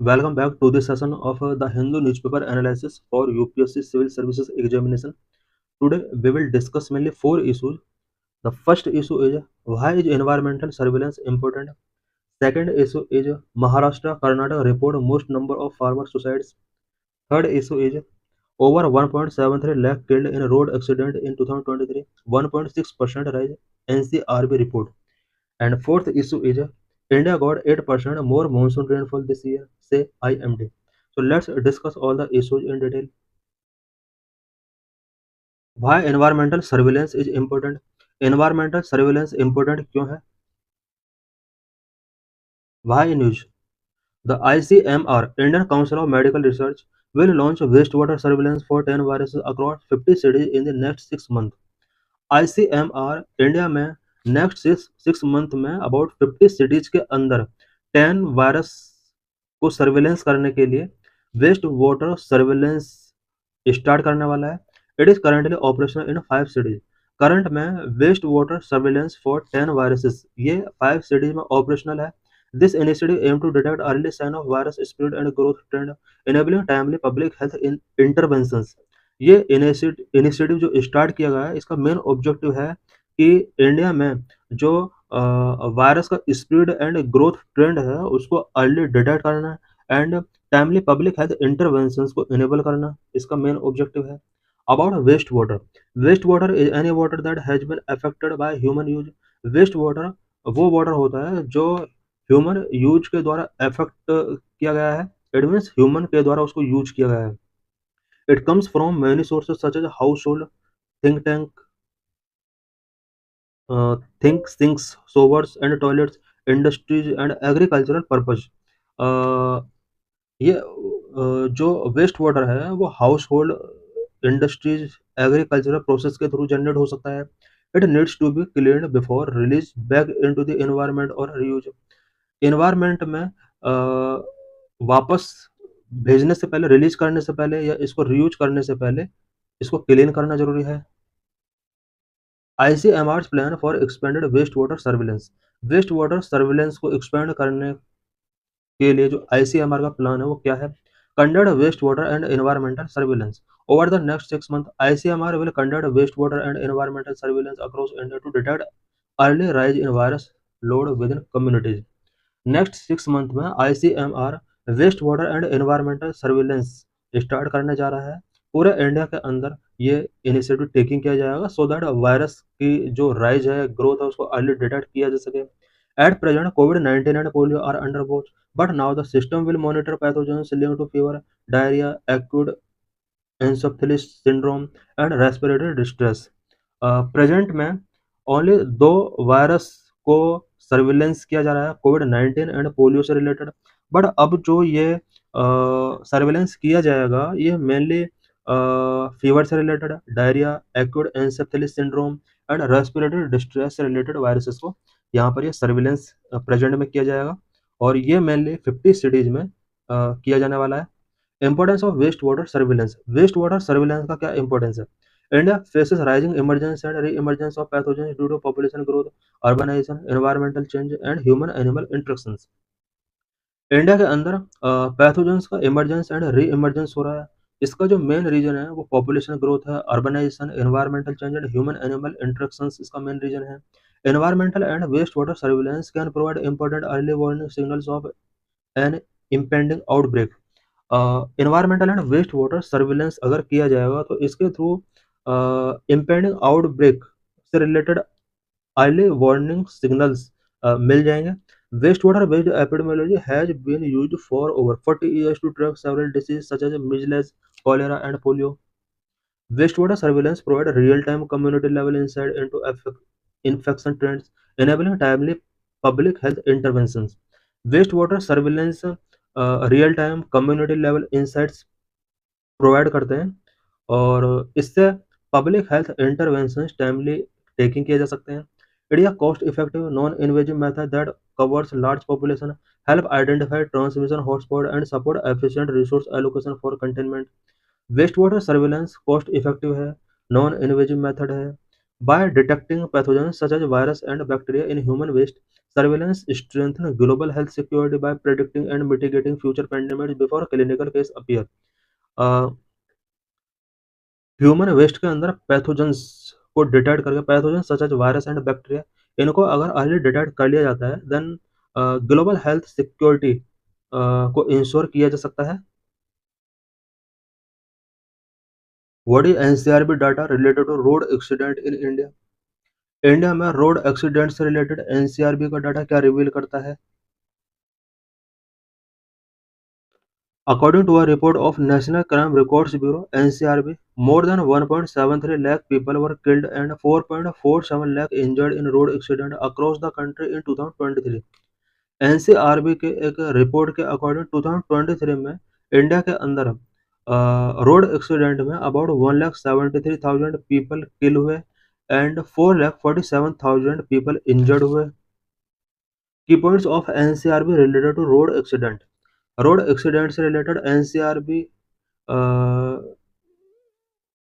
Welcome back to this session of the Hindu newspaper analysis for UPSC Civil Services Examination. Today we will discuss mainly four issues. The first issue is why is environmental surveillance important? Second issue is Maharashtra Karnataka report most number of farmer suicides. Third issue is over 1.73 lakh killed in road accident in 2023, 1.6% rise NCRB report. And fourth issue is India got 8% more monsoon rainfall this year, say IMD. So let's discuss all the issues in detail. Why environmental surveillance is important? Environmental surveillance important क्यों है? Why news? The ICMR, Indian Council of Medical Research, will launch wastewater surveillance for 10 viruses across 50 cities in the next 6 months. ICMR India में next six month में about 50 cities के अंदर 10 virus को surveillance करने के लिए वेस्ट वाटर सर्वेलेंस स्टार्ट करने वाला है. It is currently operational in 5 cities. Current में waste water surveillance for 10 viruses ये 5 सिटीज में ऑपरेशनल है. This initiative aim to detect early sign of virus spread and growth trend enabling timely public health interventions. ये initiative जो start किया गया है इसका मेन ऑब्जेक्टिव है कि इंडिया में जो वायरस का स्प्रेड एंड ग्रोथ ट्रेंड है उसको अर्ली डिटेक्ट करना and timely public health interventions को इनेबल करना इसका मेन ऑब्जेक्टिव है. About waste water is any water that has been affected by human use. Waste water वो वाटर होता है जो ह्यूमन यूज के द्वारा अफेक्ट किया गया है. इट मीन्स ह्यूमन के द्वारा उसको यूज किया गया है. It comes from many sources such as household, think tank, think sinks, showers and toilets, industries and agricultural purpose. Uh, ये जो वेस्ट वाटर है वो household, industries, agricultural process के थ्रू जनरेट हो सकता है. It needs to be cleaned before release back into the environment और reuse. Environment में वापस भेजने से पहले, रिलीज करने से पहले या इसको रीयूज करने से पहले इसको क्लीन करना जरूरी है. ICMR plan for expanded waste water surveillance. Waste water surveillance को एक्सपेंड करने के लिए जो आईसीएमआर का प्लान है वो क्या है? Conduct waste water and environmental surveillance. Over the next 6 months, ICMR will conduct wastewater and environmental surveillance across India to detect early rise in virus load within communities. Next 6 month में ICMR waste water and environmental surveillance start करने जा रहा है. पूरे India के अंदर ये initiative taking किया जाएगा सो दैट वायरस की जो राइज है, ग्रोथ है, उसको अर्ली डिटेक्ट किया जा सके. At present COVID-19 and polio are under watch, but now the system will monitor pathogens linked to fever, diarrhoea, acute encephalitis syndrome and respiratory distress. Present में only 2 virus को surveillance किया जा रहा है, COVID-19 and polio से related. But अब जो ये सर्विलेंस किया जाएगा ये मेनली फीवर से related, diarrhoea, acute encephalitis syndrome and respiratory distress से रिलेटेड वायरसेस को यहाँ पर ये सर्विलेंस प्रेजेंट में किया जाएगा और ये मेनली 50 सिटीज में किया जाने वाला है. Importance of waste water surveillance. Waste water surveillance का क्या इंपॉर्टेंस है? India faces rising emergency and re emergence of pathogens due to population growth, urbanisation, environmental change and human animal interactions. India के अंदर पैथोजेंस का emergence and re emergence हो रहा है. इसका जो मेन रीजन है वो पॉपुलेशन ग्रोथ है, urbanisation, environmental change and human animal interactions इसका मेन रीजन है. Environmental and waste water surveillance can provide important early warning signals of an impending outbreak. Environmental and waste water surveillance अगर किया जाएगा तो इसके through impending outbreak से related early warning signals मिल जाएंगे. Waste water based epidemiology has been used for over 40 years to track several diseases such as measles, cholera and polio. Wastewater surveillance provide real-time community level insight into infection trends, enabling timely public health interventions. Wastewater surveillance real time community level insights provide करते हैं और इससे public health intervention timely taking किए जा सकते हैं. It is a cost effective non invasive method that covers large population, help identify transmission hotspot and support efficient resource allocation for containment. Waste water surveillance cost effective है, non invasive method है. By detecting pathogens such as virus and bacteria in human waste, Surveillance strengthens global health security by predicting and mitigating future pandemics before clinical case appear. Human waste के अंदर pathogens को detect करके, pathogen such as virus and bacteria, इनको अगर early detect कर लिया जाता है, देन ग्लोबल हेल्थ सिक्योरिटी को इंश्योर किया जा सकता है। What is NCRB data related to road accident in India? India में रोड एक्सीडेंट से रिलेटेड एनसीआरबी का डाटा क्या रिवील करता है? According to a report of National Crime Records Bureau (NCRB), more than 1.73 lakh people were killed and 4.47 lakh injured in road accident across the country in 2023। NCRB के एक report के according 2023 में India के अंदर road accident में about 1,73,000 people kill हुए and 4,47,000 people injured हुए। Key points of NCRB related to road accident. Road accident से रिलेटेड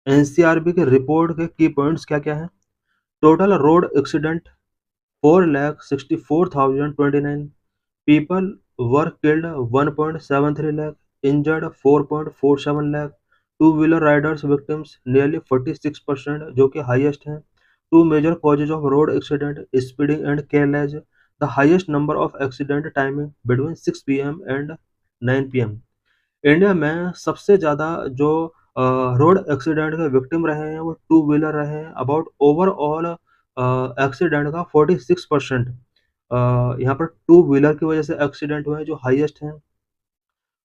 एनसीआरबी के रिपोर्ट के की पॉइंट्स क्या क्या है? Total road accident 4,64,029, people were killed 1.73 lakh, injured 4.47 lakh, two-wheeler riders victims nearly 46% जो कि highest हैं। Two major causes of road accident: speeding and careless, the highest number of accident timing between 6 pm and 9 pm। India में सबसे ज़्यादा जो road accident के victim रहे हैं वो टू व्हीलर रहे हैं। अबाउट ओवरऑल एक्सीडेंट का 46% यहाँ पर टू व्हीलर की वजह से एक्सीडेंट हुए हैं, जो हाईएस्ट हैं।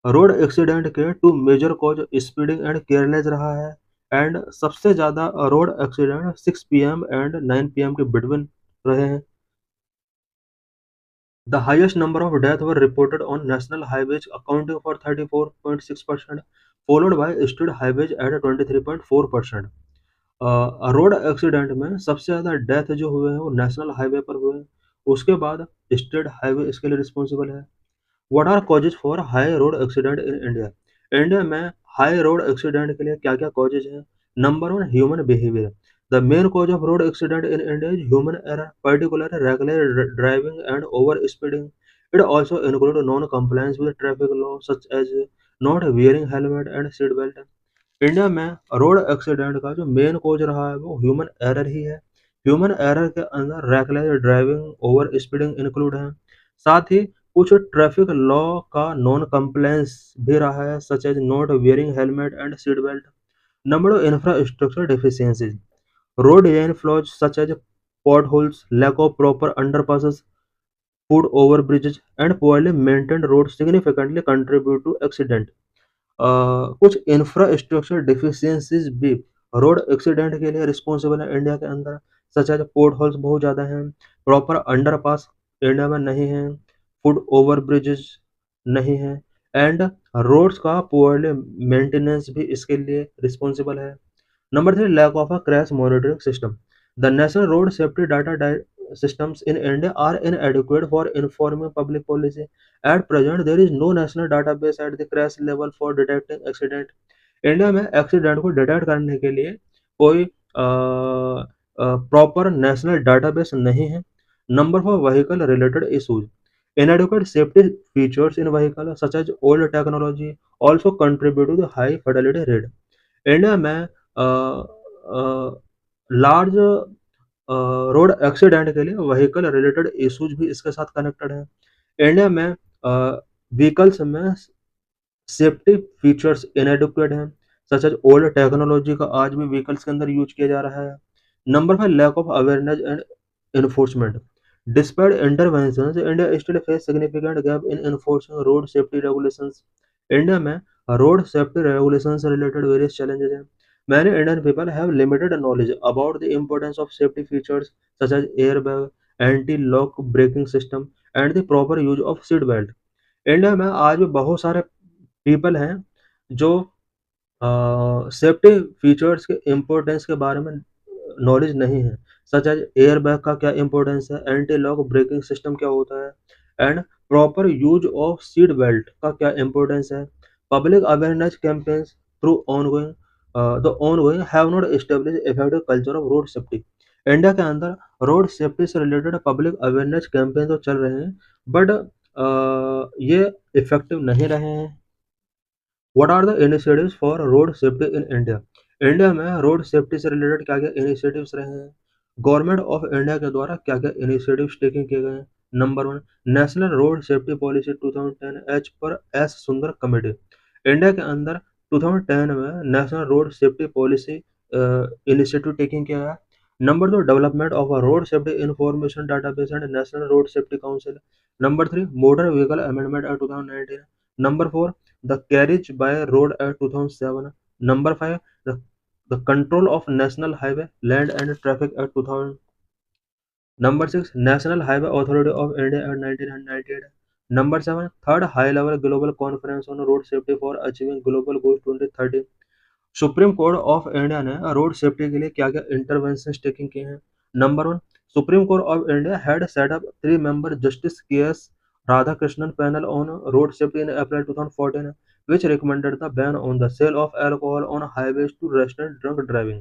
रोड एक्सीडेंट के two major cause speeding and careless रहा है, एंड सबसे ज़्यादा road accident 6 PM and 9 PM के बिटवीन रहे हैं। The highest number of deaths were reported on national highways, accounting for 34.6%, followed by state highways at 23.4%। Road accident में सबसे ज़्यादा डेथ जो हुए हैं वो नेशनल हाईवे पर हुए हैं, उसके बाद स्टेट हाईवे इसके लिए रिस्पॉन्सिबल है। What are causes for high road accident in India? India में हाई रोड एक्सीडेंट के लिए क्या क्या कॉजेज हैं? Number one, human behaviour. The main cause of road accident in India is human error, particular regular driving and over speeding. It also include non compliance with traffic law such as not wearing helmet and seat belt. India में road accident का जो main cause रहा है वो human error ही है। Human error के अंदर reckless driving, over speeding include है। साथ ही कुछ ट्रैफिक लॉ का नॉन कंप्लायंस भी रहा है, such as not wearing helmet and seat belt. Number 2, infrastructure deficiencies. Road design flaws such as potholes, lack of proper underpasses, foot over bridges and poorly maintained road significantly contribute to accident. कुछ infrastructure deficiencies भी road accident के लिए responsible है India के अंदर, such as port holes बहुत ज़्यादा हैं, प्रॉपर अंडरपास इंडिया में नहीं है, फुट ओवर ब्रिजेस नहीं है, एंड रोड्स का पुअरली मेंटेनेंस भी इसके लिए रिस्पॉन्सिबल है। Number 3, lack of a crash monitoring system. The national road safety data systems in India are inadequate for informing public policy. At present, there is no national database at the crash level for detecting accident. India में accident को detect करने के लिए कोई proper national database नहीं है। Number 4, vehicle related issues. Inadequate safety features in vehicle such as old technology also contribute to the high fatality rate. India में large road accident के लिए व्हीकल रिलेटेड इश्यूज भी इसके साथ कनेक्टेड है। India में व्हीकल्स में सेफ्टी फीचर्स इनएडिक्वेट हैं, सच एज ओल्ड टेक्नोलॉजी का आज भी व्हीकल्स के अंदर यूज किया जा रहा है। Number 5, lack of awareness and enforcement. Despite interventions, India still face significant gap in enforcing road safety regulations. India में रोड सेफ्टी रेगुलेशन से रिलेटेड वेरियस चैलेंजेस हैं। Many Indian people have limited knowledge about the importance of safety features such as airbag, anti-lock braking system, and the proper use of seat belt. India में आज भी बहुत सारे people हैं जो safety features के importance के बारे में नॉलेज नहीं है, सच एज एयर बैग का क्या इम्पोर्टेंस है, एंटी लॉक ब्रेकिंग सिस्टम क्या होता है, and proper use of seat belt का क्या इम्पोर्टेंस है। Public awareness campaigns through ongoing the ongoing have not established effective culture of road safety. India के अंदर रोड सेफ्टी से रिलेटेड पब्लिक अवेयरनेस कैंपेन तो चल रहे हैं, बट ये इफेक्टिव नहीं रहे हैं। What are the initiatives for road safety in India? India में रोड सेफ्टी से रिलेटेड क्या क्या इनिशिएटिव्स रहे हैं? गवर्नमेंट ऑफ इंडिया के द्वारा क्या क्या इनिशिएटिव्स टेकिंग किए गए हैं? Number one, national road safety policy 2010 as per S Sundar committee. India के अंदर 2010 में national road safety policy initiative taking किया गया। नंबर दो, development of a road safety information database and national road safety council. Number three, motor vehicle amendment act 2019। Number four, the Carriage by Road Act 2007. Number 5, the Control of National Highway, Land and Traffic Act 2000. Number 6, National Highway Authority of India Act 1998. Number 7, Third High Level Global Conference on Road Safety for Achieving Global Goals 2030. Supreme Court of India ने road safety के लिए क्या क्या intervention taking किए हैं? Number one, Supreme Court of India had set up 3 member justice K S Radhakrishnan panel on road safety in April 2014, which recommended the ban on the sale of alcohol on highways to restrain drunk driving.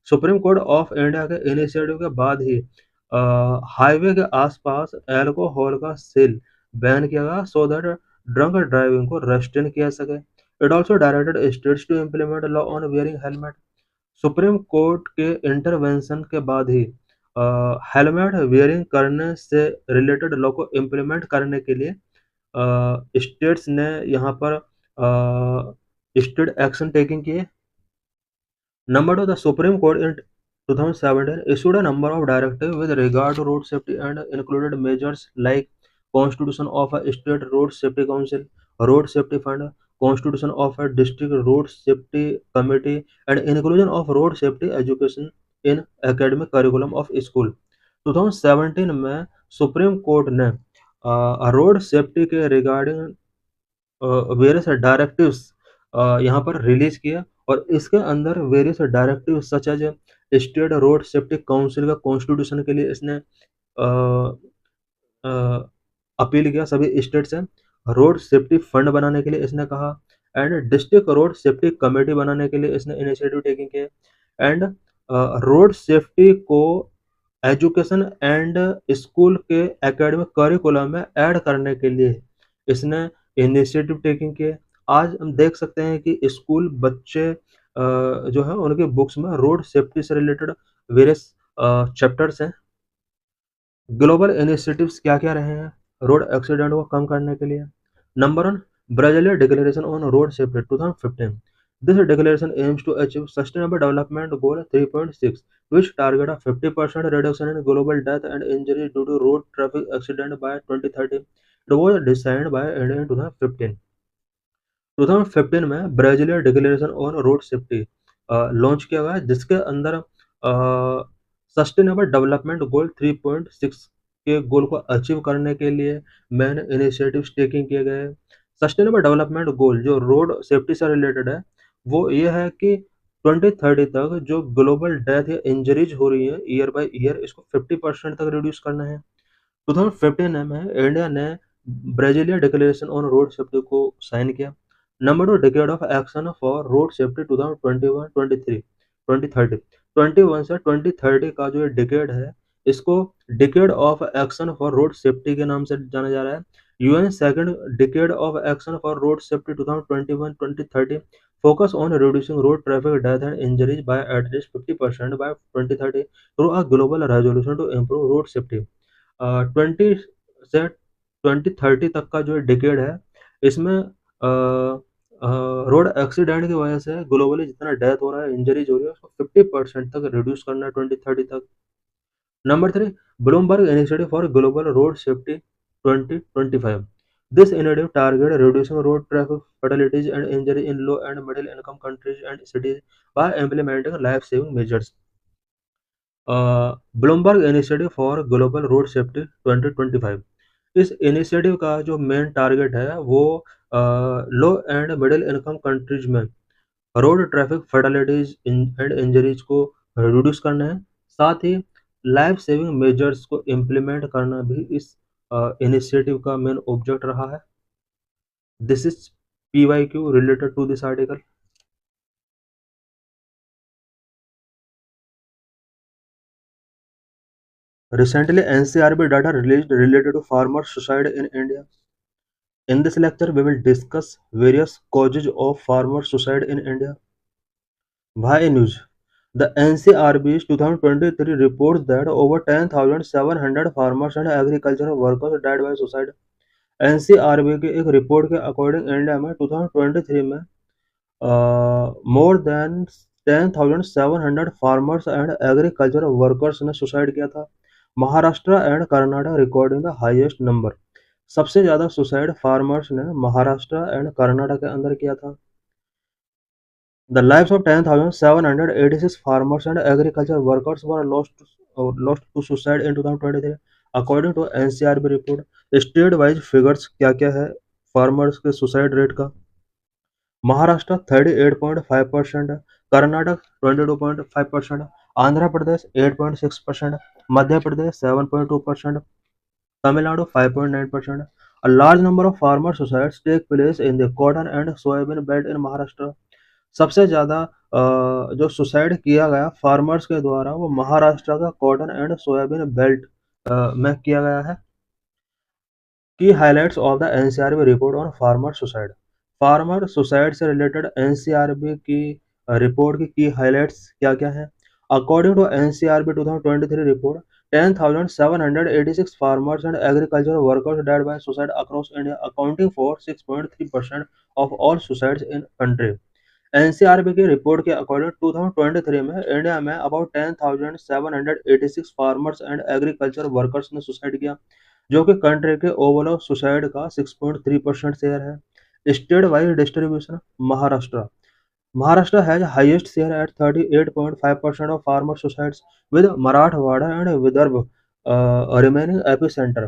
Supreme Court of India के initiative के बाद ही highway के आसपास alcohol का cell ban किया गया, so that drunk driving को restrain किया सके। It also directed states to implement law on wearing helmet. Supreme court के इंटरवेंशन के बाद ही हेलमेट वेयरिंग करने से रिलेटेड लॉ को इम्प्लीमेंट करने के लिए स्टेट्स ने यहाँ पर स्टेट एक्शन टेकिंग किए। Number two, the Supreme Court in 2017 issued a number of directives with regard to road safety and included measures like constitution of a state road safety council, road safety fund, constitution of a district road safety committee, and inclusion of road safety education in academic curriculum of school. 2017 में supreme court ने road safety के regarding various directives यहाँ पर release किया, और इसके अंदर various directive such as state road safety council का कॉन्स्टिट्यूशन के लिए इसने अपील किया सभी स्टेट से। रोड सेफ्टी फंड बनाने के लिए इसने कहा, and district road safety committee बनाने के लिए इसने इनिशिएटिव टेकिंग किए, एंड रोड सेफ्टी को एजुकेशन एंड स्कूल के एकेडमिक करिकुलम में ऐड करने के लिए इसने इनिशिएटिव टेकिंग किए। आज हम देख सकते हैं कि स्कूल बच्चे जो है उनके बुक्स में रोड सेफ्टी से रिलेटेड वेरियस चैप्टर्स हैं। ग्लोबल इनिशिएटिव्स क्या-क्या रहे हैं रोड एक्सीडेंट को कम करने के लिए? Number 1, Brazilian declaration on road safety 2015. This declaration aims to achieve Sustainable Development Goal 3.6, which target a 50% reduction in global death and injuries due to road traffic accident by 2030. It was designed by India in 2015. 2015 में Brazilian declaration on road safety launch किया गया है, जिसके अंदर sustainable development goal 3.6 के गोल को achieve करने के लिए मेन इनिशिएटिव्स टेकिंग किए गए हैं। सस्टेनेबल डेवलपमेंट गोल जो रोड सेफ्टी से रिलेटेड है, वो ये है कि 2030 तक जो ग्लोबल डेथ या इंजरीज हो रही है ईयर बाय ईयर, इसको 50% तक रिड्यूस करना है। 2015 में इंडिया ने Brazilian declaration on road safety को साइन किया। Number 2, decade of action for road safety 2021-23 2030। 21 से 2030 का जो ये डिकेड है, इसको decade of action for road safety के नाम से जाना जा रहा है। UN second decade of action for road safety 2021-2030 focus on reducing road traffic death and injuries by at least 50% by 2030 through a global resolution to improve road safety। 20 से 2030 तक का जो डिकेड है, इसमें रोड एक्सीडेंट की वजह से globally जितना डेथ हो रहा है, इंजरीज हो रही है, उसको 50% तक रिड्यूस करना है 2030 तक। Number 3, Bloomberg initiative for global road safety 2025। This initiative target reducing road traffic fatalities and injury in low and middle income countries and cities by implementing life saving measures। Bloomberg initiative for global road safety 2025, इस initiative का जो main target है वो low and middle income countries में road traffic fatalities and injuries को reduce करना है। साथ ही लाइफ सेविंग मेजर्स को इम्प्लीमेंट करना भी इस इनिशिएटिव का मेन ऑब्जेक्ट रहा है। This is PYQ related to this article. Recently, NCRB data released related to farmer suicide in India. In this lecture, we will discuss various causes of farmer suicide in India. Bhai News. The NCRB's 2023 reports that over 10,700 farmers and agricultural workers died by suicide. NCRB के एक report के according India में 2023 में more than 10,700 farmers and agricultural workers ने suicide किया था। Maharashtra and Karnataka recording the highest number. सबसे ज्यादा सुसाइड फार्मर्स ने महाराष्ट्र एंड कर्नाटक के अंदर किया था। The lives of 10,786 farmers and agricultural workers were lost to suicide in 2023, according to NCRB report. State wise figures क्या क्या है फार्मर्स के सुसाइड रेट का? Maharashtra 38.5%, Karnataka 22.5%, Andhra Pradesh 8.6%, Madhya Pradesh 7.2%, Tamil Nadu 5.9%. A large number of farmer suicides take place in the cotton and soybean belt in Maharashtra. सबसे ज़्यादा जो suicide किया गया फार्मर्स के द्वारा वो महाराष्ट्र का कॉटन एंड सोयाबीन बेल्ट में किया गया है। की highlights of the NCRB report on farmer suicide. Farmer suicide से रिलेटेड एनसीआरबी की रिपोर्ट की हाइलाइट्स क्या क्या है? According to NCRB 2023 report, 10,786 farmers and agricultural workers died by suicide across India, accounting for 6.3% of all suicides in country. NCRB की report के according 2023 में India में about 10,786 farmers and agriculture workers ने suicide किया, जो कि कंट्री के overall suicide का 6.3% शेयर है। State wise distribution, Maharashtra Maharashtra has highest share at 38.5% of farmer suicides, with Marathwada and Vidarbha remaining epicenter.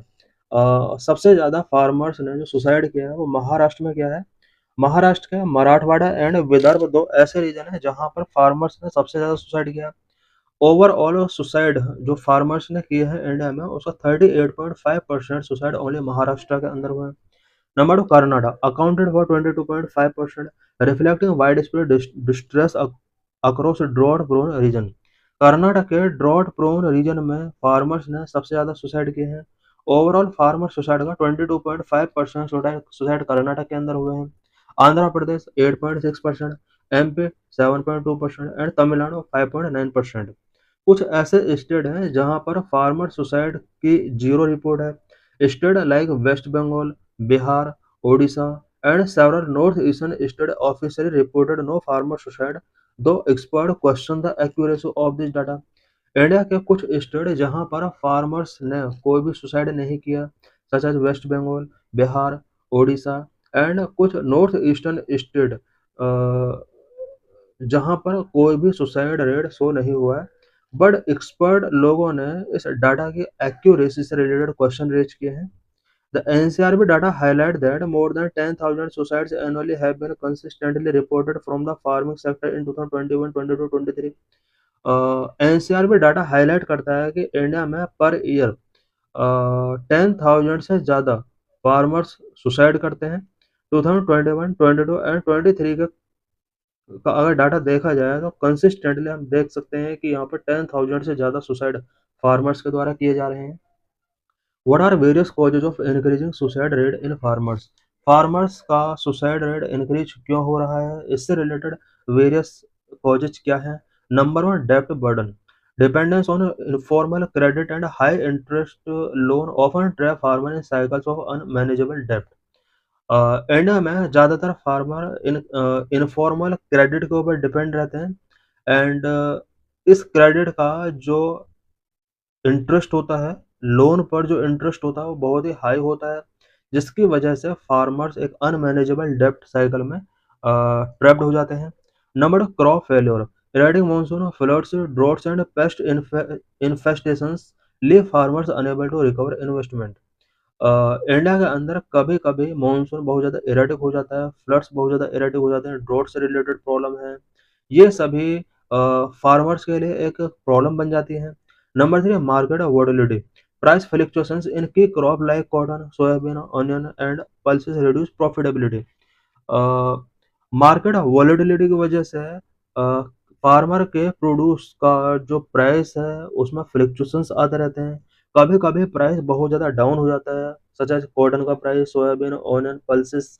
सबसे ज्यादा फार्मर्स ने जो सुसाइड किया है वो महाराष्ट्र में किया है। महाराष्ट्र के मराठवाड़ा एंड विदर्भ दो ऐसे रीजन है जहां पर फार्मर्स ने सबसे ज्यादा सुसाइड किया। ओवरऑल सुसाइड जो फार्मर्स ने किए हैं इंडिया में उसका 38.5% सुसाइड ओनली महाराष्ट्र के अंदर हुआ है। Number two, Karnataka accounted for 22.5%, reflecting wide spread distress across drought prone region. Karnataka के ड्रॉट प्रोन रीजन में फार्मर्स ने सबसे ज्यादा सुसाइड किए हैं। ओवरऑल फार्मर सुसाइड का 22.5% सुसाइड कर्नाटक के अंदर हुए हैं। Andhra Pradesh 8.6%, MP 7.2% and Tamil Nadu 5.9%। कुछ ऐसे स्टेट हैं जहां पर फार्मर सुसाइड की जीरो रिपोर्ट है। State like West Bengal, Bihar, Odisha and several northeastern states officially reported no farmer suicide, though experts question the accuracy of this data. India के कुछ स्टेट जहां पर फार्मर्स ने कोई भी सुसाइड नहीं किया, such as West Bengal, Bihar, Odisha and कुछ नॉर्थ ईस्टर्न स्टेट जहां पर कोई भी सुसाइड रेट शो नहीं हुआ है, बट एक्सपर्ट लोगों ने इस डाटा की एक्यूरेसी से रिलेटेड क्वेश्चन रेज किए हैं। The NCRB data highlight that more than 10,000 suicides annually have been consistently reported from the farming sector in 2021, 22, 23. NCRB data highlight करता है कि इंडिया में पर ईयर 10,000 से ज़्यादा फार्मर्स सुसाइड करते हैं। 2021, 22 एंड 23 का अगर डाटा देखा जाए तो कंसिस्टेंटली हम देख सकते हैं कि यहाँ पर 10,000 से ज़्यादा सुसाइड फार्मर्स के द्वारा किए जा रहे हैं। What are various causes of increasing suicide rate in farmers? Farmers का सुसाइड रेट इंक्रीज क्यों हो रहा है, इससे रिलेटेड वेरियस कॉजेज क्या है? नंबर वन, डेब्ट burden. Dependence on informal credit and high interest loan often trap farmer in cycles of unmanageable डेब्ट। इंडिया में ज़्यादातर फार्मर इनफॉर्मल क्रेडिट के ऊपर डिपेंड रहते हैं एंड इस क्रेडिट का जो इंटरेस्ट होता है, लोन पर जो इंटरेस्ट होता है वो बहुत ही हाई होता है, जिसकी वजह से फार्मर्स एक अनमैनेजेबल डेब्ट साइकिल में ट्रैप्ड हो जाते हैं। Number 2, crop failure. Erratic monsoon, floods, droughts and pest infestations leave farmers unable to recover investment. India के अंदर कभी कभी मानसून बहुत ज़्यादा इरेटिक हो जाता है, फ्लड्स बहुत ज़्यादा इरेटिक हो जाते हैं, ड्रॉट से रिलेटेड प्रॉब्लम है, ये सभी फार्मर्स के लिए एक प्रॉब्लम बन जाती है। Number 3, market volatility. Price fluctuations in key crop like cotton, soybean, onion and pulses reduce profitability. Market volatility की वजह से फार्मर के प्रोड्यूस का जो प्राइस है उसमें फ्लक्चुएशंस आते रहते हैं, कभी कभी प्राइस बहुत ज़्यादा डाउन हो जाता है, सच एज कॉटन का price, soybean, onion, pulses.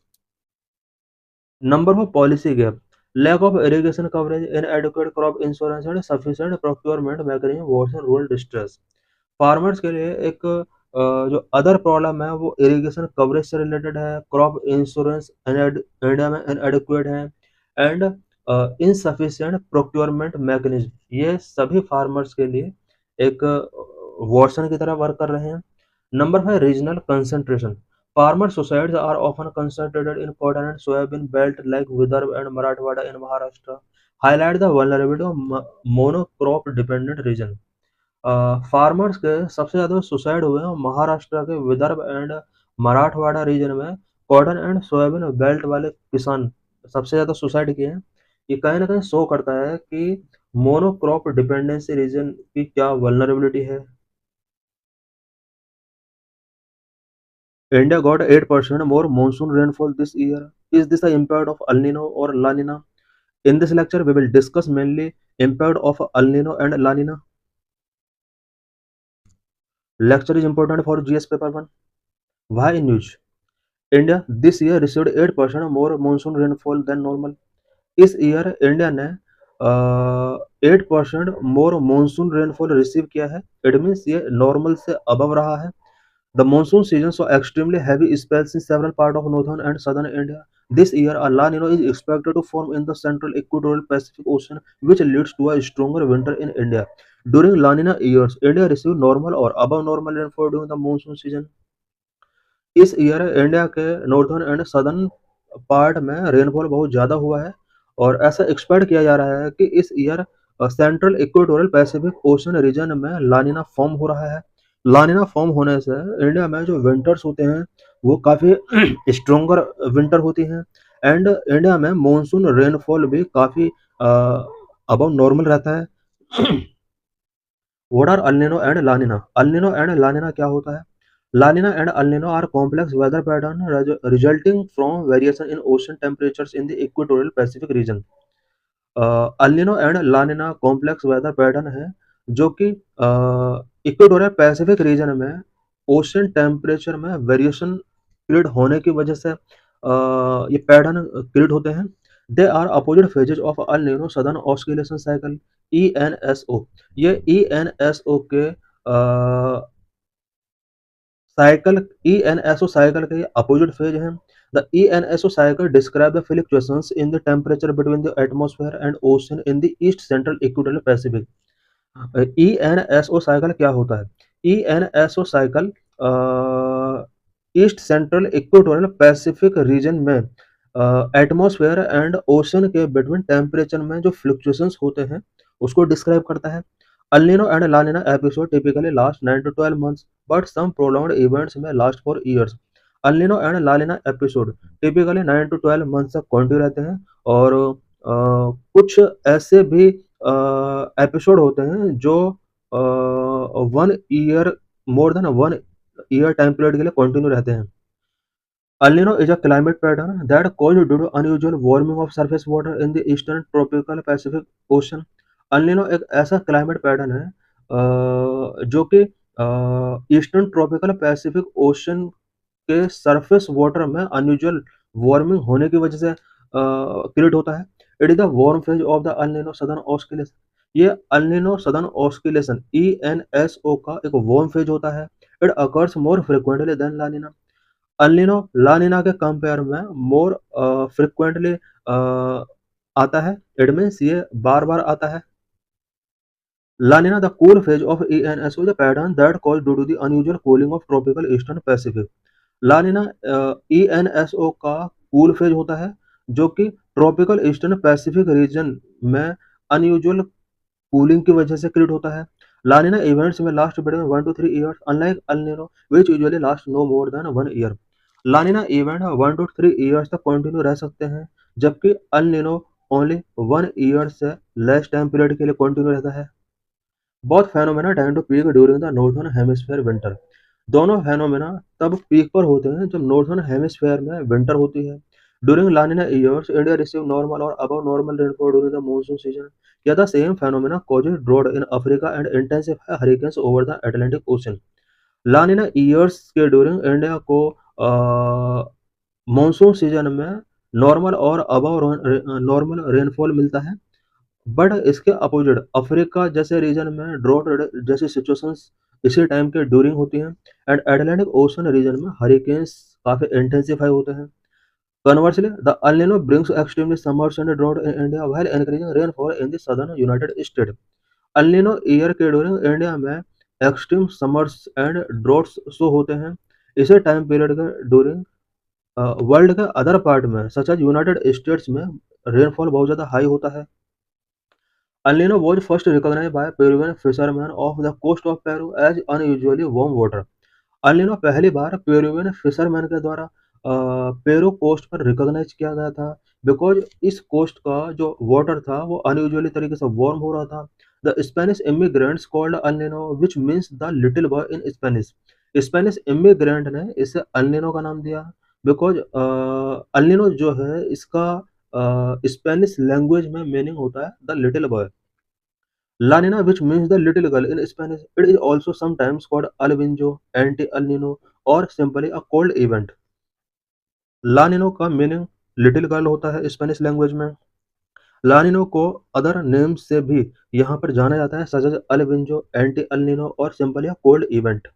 Number 4, policy gap, lack of irrigation coverage, inadequate crop insurance and sufficient procurement mechanism worsen rural distress. Farmers के लिए एक जो अदर प्रॉब्लम है वो इरिगेशन कवरेज से रिलेटेड है, क्रॉप इंश्योरेंस इंडिया में इनएडिक्वेट है, एंड इनसफिशिएंट प्रोक्योरमेंट मैकेनिज्म, ये सभी फार्मर्स के लिए एक वर्सन की तरह वर्क कर रहे हैं। Number 5, regional concentration, farmer societies are often concentrated in cotton and soybean belt like Vidarbha and Marathwada in Maharashtra, highlight the vulnerability of monocrop dependent region। Farmers के सबसे ज़्यादा सुसाइड हुए हैं महाराष्ट्र के विदर्भ एंड मराठवाड़ा रीजन में, कॉटन एंड सोयाबीन बेल्ट वाले किसान सबसे ज़्यादा सुसाइड किए हैं। ये कहीं ना कहीं शो करता है कि मोनोक्रॉप डिपेंडेंसी रीजन की क्या वल्नरेबिलिटी है। India got 8% more monsoon rainfall this year. Is this the impact of El Nino or La Nina? In this lecture, we will discuss mainly impact of El Nino and La Nina. Lecture is important for GS paper 1. Why in news? India this year received 8% more monsoon rainfall than normal. इस year India ने 8% मोर monsoon rainfall receive किया है। It means ये normal से above रहा है। The monsoon season saw extremely heavy spells in several parts of northern and southern India. This year, a La Nina is expected to form in the central equatorial Pacific Ocean, which leads to a stronger winter in India. During La Nina years, India received normal or above normal rainfall during the monsoon season. इस year India के northern and southern part में rainfall बहुत ज़्यादा हुआ है और ऐसा expect किया जा रहा है कि इस year central equatorial Pacific ocean region में लानिना फॉर्म हो रहा है। लानिना फॉर्म होने से इंडिया में जो विंटर्स होते हैं वो काफ़ी स्ट्रोंगर विंटर होती हैं, एंड इंडिया में मॉनसून रेनफॉल भी काफ़ी अबव नॉर्मल रहता है। What are El Nino and La Nina? El Nino and La Nina क्या होता है? La Nina and El Nino are complex weather pattern resulting from variation in ocean temperatures in the equatorial Pacific region. El Nino and La Nina complex weather pattern है जो कि equatorial Pacific region में ocean temperature में variation create होने की वजह से ये पैटर्न क्रिएट होते हैं। They are opposite phases of El Nino southern oscillation cycle ENSO। ये ENSO के साइकिल ENSO साइकिल के अपोजिट फेज हैं। The ENSO cycle describe the fluctuations in the temperature between the atmosphere and ocean in the east central equatorial Pacific। ENSO cycle क्या होता है? ENSO cycle east central equatorial Pacific region में atmosphere and ocean के between temperature में जो fluctuations होते हैं उसको डिस्क्राइब करता है। El Nino and La Nina episode typically last 9 to 12 months, but some prolonged events may last for years। El Nino and La Nina episode typically 9 to 12 months तक continue रहते हैं और कुछ ऐसे भी एपिसोड होते हैं जो 1 year more than 1 year time period के लिए कंटिन्यू रहते हैं। El Nino is a climate pattern that caused due to unusual warming of surface water in the eastern tropical Pacific Ocean। El Nino एक ऐसा climate pattern है जो कि eastern tropical Pacific ocean के सरफेस वाटर में unusual warming होने की वजह से क्रिएट होता है। It is the warm phase of the El Nino southern oscillation. ये El Nino southern oscillation ENSO का एक वार्म फेज होता है। It occurs more frequently than La Nina. El Nino La Nina के कंपेयर में more frequently आता है। It means ये बार बार आता है। La Nina, the cool phase of ENSO, is a pattern that caused due to the unusual cooling of tropical eastern Pacific। La Nina ENSO का cool phase होता है जो कि ट्रॉपिकल ईस्टर्न पैसिफिक रीजन में unusual cooling की वजह से create होता है। ला नीना इवेंट्स में last between 1 to 3 years, unlike El Nino which usually lasts no more than 1 year। La Nina event 1 to 3 years तक कंटिन्यू रह सकते हैं, जबकि El Nino ओनली 1 year से लेस टाइम पीरियड के लिए कंटिन्यू रहता है। Both phenomena tend to peak during the northern hemisphere winter. दोनों फेनोमेना तब पीक पर होते हैं जब नॉर्थर्न हेमिस्फीयर में विंटर होती है। During La Nina years India receive normal और above normal rainfall during the monsoon season. या the same phenomena causes drought in Africa and intensify hurricanes over the Atlantic ocean. La Nina years के during India को monsoon season में normal और above normal rainfall मिलता है, but इसके opposite Africa जैसे region में ड्रॉट जैसी सिचुएशंस इसी टाइम के ड्यूरिंग होती हैं, एंड एटलांटिक ओशन रीजन में हरिकेन्स काफी इंटेंसिफाई होते हैं। Conversely the El Nino brings extremely summers and drought in India while encouraging rainfall in the southern United States. El Nino year के during India में extreme summers and droughts show होते हैं। इसी time period के during world के other part में such as United states में rainfall बहुत ज़्यादा हाई होता है। El Nino was first recognized by Peruvian fishermen off the coast of Peru as unusually warm water. El Nino पहली बार Peruvian fisherman के द्वारा पेरू कोस्ट पर रिकॉग्नाइज किया गया था, बिकॉज इस कोस्ट का जो वाटर था वो अनयूजुअली तरीके से वार्म हो रहा था। The Spanish immigrants called El Nino which means the little boy in Spanish. Spanish immigrant ने इसे अल नीनो का नाम दिया, बिकॉज अल नीनो जो है इसका स्पेनिश लैंग्वेज में मीनिंग होता है the little boy. La Nina, which means the little girl in Spanish, it is also sometimes called Alvinjo, anti-El Nino, or simply a cold event. La Nino का meaning little girl होता है Spanish language में। ला निनो को other name से भी यहाँ पर जाना जाता है, सच एज अल्विंजो, एंटी अल निनो और simply a cold event.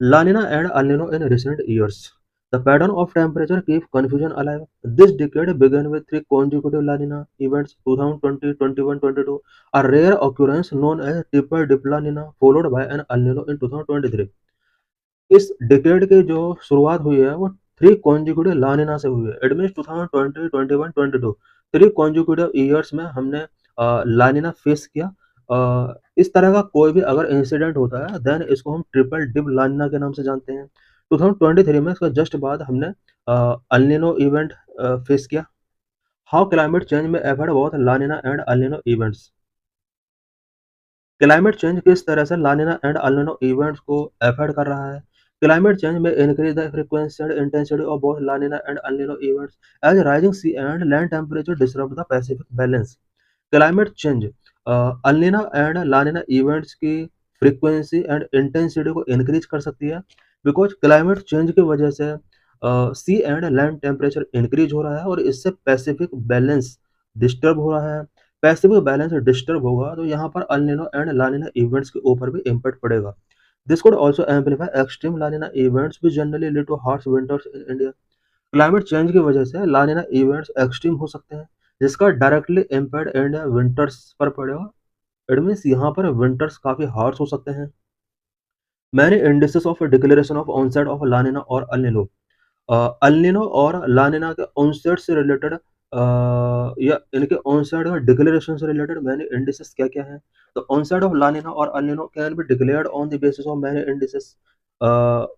La Nina and El Nino in recent years. The pattern of temperature keeps confusion alive. This decade began with three consecutive La Nina events 2020, 21, 22, a rare occurrence known as triple dip La Nina, followed by an El Nino in 2023. इस decade की जो शुरुआत हुई है वो three consecutive लानिना से हुई है। It means 2020, 21, 22 three consecutive years में हमने लानिना फेस किया। इस तरह का कोई भी अगर इंसिडेंट होता है देन इसको हम ट्रिपल डिप लानिना के नाम से जानते हैं। 2023 में इसका जस्ट बाद हमने अल नीनो इवेंट फेस किया। How climate change may affect both La Nina and El Nino events. Climate change किस तरह से La Nina and El Nino events को अफेक्ट कर रहा है। Climate change may increase the frequency and intensity of both La Nina and El Nino events as rising sea and land temperature disturb the Pacific balance. Climate change El Nina and La Nina events की frequency and intensity को increase कर सकती है, because climate change की वजह से सी and land temperature increase हो रहा है और इससे पैसिफिक बैलेंस डिस्टर्ब हो रहा है। पैसिफिक बैलेंस डिस्टर्ब होगा तो यहाँ पर El Nino and La Nina events के ऊपर भी इम्पैक्ट पड़ेगा। This could also amplify extreme La Nina events which generally lead to harsh winters in India. Climate change की वजह से ला नीना इवेंट्स एक्सट्रीम हो सकते हैं, जिसका डायरेक्टली इम्पैक्ट इंडिया विंटर्स पर पड़ेगा। इट मीन्स यहाँ पर विंटर्स काफी हार्श हो सकते हैं। Many indices of declaration of onset of La Nina और अल नीनो। अल नीनो और ला नीना के ऑनसेट से रिलेटेड या इनके ऑनसेट और डिक्लेरेशन से रिलेटेड मैंने इंडिसेस क्या क्या हैं। तो ऑनसेट ऑफ ला नीना और El Nino can be declared on the basis of many indices.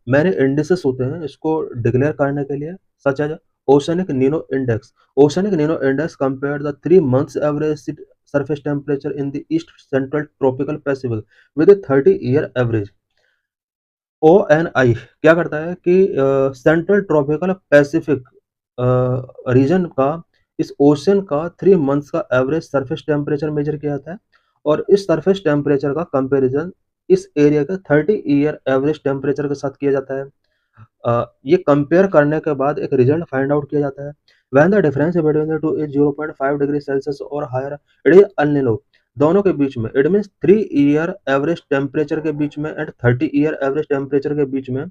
Many indices होते हैं इसको डिक्लेयर करने के लिए, such as oceanic Nino index. Oceanic Nino index compare the 3 months average surface temperature in the east central tropical Pacific with a 30-year average। ONI क्या करता है कि सेंट्रल ट्रॉपिकल पैसिफिक रीजन का इस ओशन का 3 मंथ्स का average surface temperature measure किया जाता है, और इस सरफेस टेम्परेचर का कंपैरिजन इस एरिया का 30 ईयर एवरेज टेम्परेचर के साथ किया जाता है। ये कंपेयर करने के बाद एक रिजल्ट फाइंड आउट किया जाता है। When the difference between the two is 0.5 degree Celsius और higher, it is El Nino. दोनों के बीच में it means 3 year average temperature के बीच में एंड 30 ईयर एवरेज टेम्परेचर के बीच में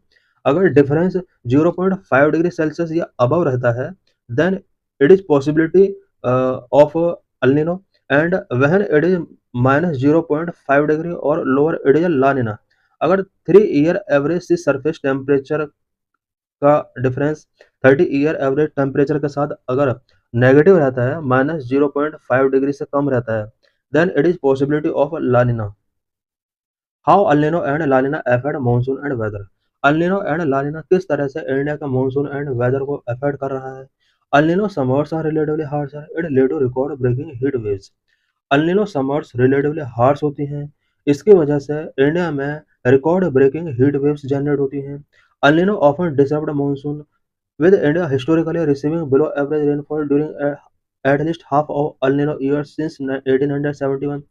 अगर डिफरेंस 0.5 डिग्री सेल्सियस या अबव रहता है then it is possibility of El Nino, and when it is -0.5 degree और lower it is La Nina. अगर 3 ईयर एवरेज से सरफेस टेम्परेचर का डिफरेंस 30 ईयर एवरेज टेम्परेचर के साथ अगर नेगेटिव रहता है, -0.5 डिग्री से कम रहता है, then it is possibility of La Nina. How El Nino and La Nina affect monsoon and weather. El Nino and La Nina किस तरह से इंडिया का मानसून एंड वेदर को अफेक्ट कर रहा है। El Nino summers are relatively harsh, it lead to record breaking heat waves. El Nino summers relatively harsh होती हैं, इसकी वजह से इंडिया में record breaking heat waves generate होती हैं। El Nino often disturbed monsoon with India historically receiving below average rainfall during at least half of El Nino years since 1871।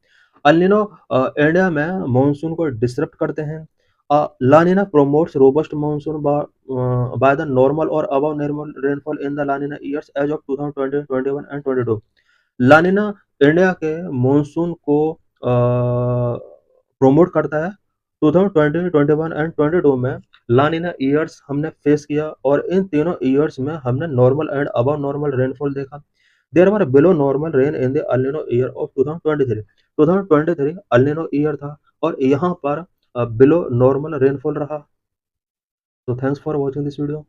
El Nino India में monsoon को disrupt करते हैं La Nina promotes robust monsoon by the normal or above normal rainfall in the La Nina years as of 2020, 21 and 22. La Nina India के monsoon को promote करता है। 2020, 21 and 22 में La Nina years हमने face किया और इन तीनों ईयर्स में हमने normal and above normal rainfall देखा। There were below normal rain in the El Nino year of 2023। 2023 El Nino year था और यहाँ पर बिलो नॉर्मल रेनफॉल रहा। तो thanks for watching this video.